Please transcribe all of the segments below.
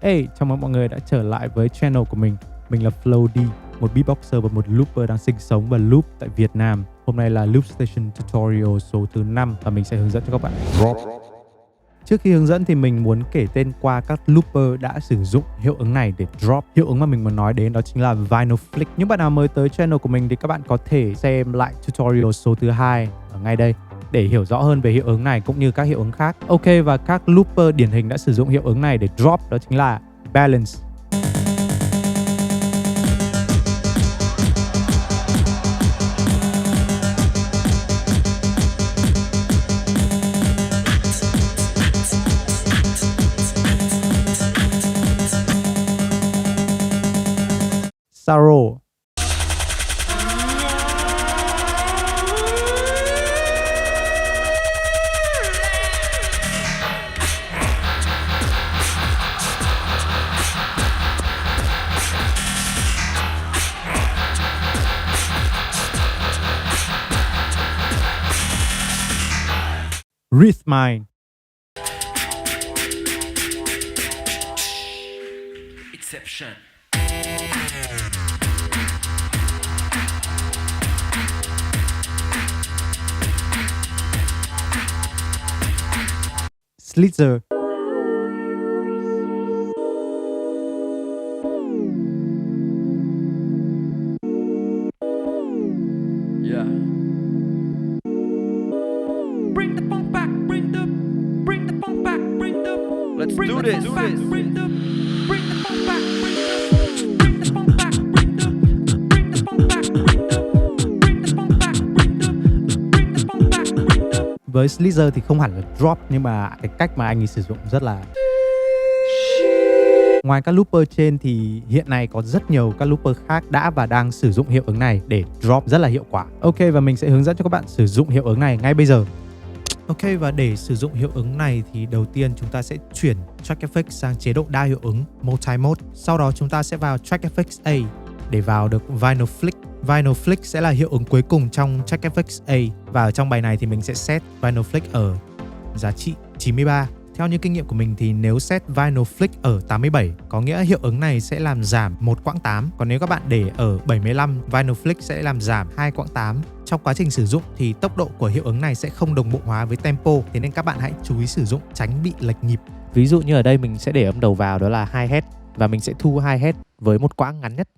Hey, chào mừng mọi người đã trở lại với channel của mình. Mình là Flow D, một beatboxer và một looper đang sinh sống và loop tại Việt Nam. Hôm nay là Loop Station Tutorial số thứ 5 và mình sẽ hướng dẫn cho các bạn drop. Trước khi hướng dẫn thì mình muốn kể tên qua các looper đã sử dụng hiệu ứng này để drop. Hiệu ứng mà mình muốn nói đến đó chính là Vinyl Flick. Những bạn nào mới tới channel của mình thì các bạn có thể xem lại tutorial số thứ 2 ở ngay đây để hiểu rõ hơn về hiệu ứng này cũng như các hiệu ứng khác. Ok, và các looper điển hình đã sử dụng hiệu ứng này để drop đó chính là Balance, Sorrow, Rhythmine, Exception. Slither, Yeah. Bring the funk back, bring the funk back, bring the Let's bring do the this. Funk back, bring the funk back, bring the funk back, bring the funk back, bring the funk back, bring the funk back, bring the. Với Slither thì không hẳn là drop nhưng mà cái cách mà anh ấy sử dụng rất là... Ngoài các looper trên thì hiện nay có rất nhiều các looper khác đã và đang sử dụng hiệu ứng này để drop rất là hiệu quả. Ok, và mình sẽ hướng dẫn cho các bạn sử dụng hiệu ứng này ngay bây giờ. Ok, và để sử dụng hiệu ứng này thì đầu tiên chúng ta sẽ chuyển Track Effects sang chế độ đa hiệu ứng Multi-Mode. Sau đó chúng ta sẽ vào Track Effects A để vào được Vinyl Flick. Vinyl Flick sẽ là hiệu ứng cuối cùng trong Track Effects A. Và ở trong bài này thì mình sẽ set Vinyl Flick ở giá trị 93. Theo như kinh nghiệm của mình thì nếu set Vinyl Flick ở 87 có nghĩa hiệu ứng này sẽ làm giảm 1 quãng 8. Còn nếu các bạn để ở 75, Vinyl Flick sẽ làm giảm 2 quãng 8. Trong quá trình sử dụng thì tốc độ của hiệu ứng này sẽ không đồng bộ hóa với tempo, thế nên các bạn hãy chú ý sử dụng tránh bị lệch nhịp. Ví dụ như ở đây mình sẽ để âm đầu vào đó là hi-hat và mình sẽ thu hi-hat với một quãng ngắn nhất.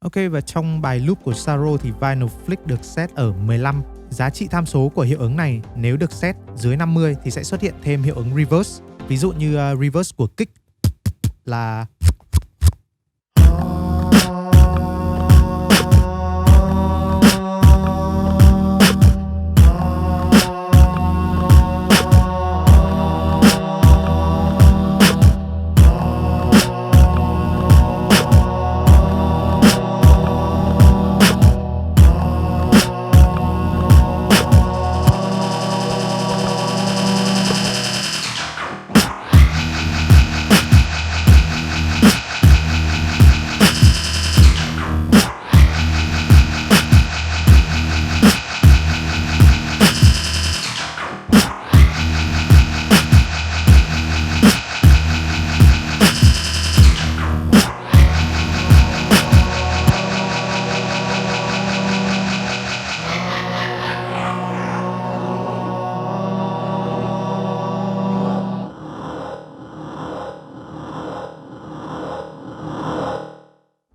Ok, và trong bài loop của Sorrow thì Vinyl Flick được set ở 15. Giá trị tham số của hiệu ứng này nếu được set dưới 50 thì sẽ xuất hiện thêm hiệu ứng reverse. Ví dụ như reverse của kick là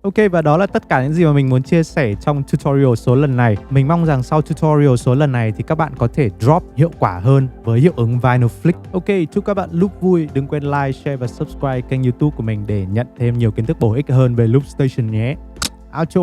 Ok, và đó là tất cả những gì mà mình muốn chia sẻ trong tutorial số lần này. Mình mong rằng sau tutorial số lần này thì các bạn có thể drop hiệu quả hơn với hiệu ứng Vinyl Flick. Ok, chúc các bạn loop vui. Đừng quên like, share và subscribe kênh YouTube của mình để nhận thêm nhiều kiến thức bổ ích hơn về Loop Station nhé. Outro.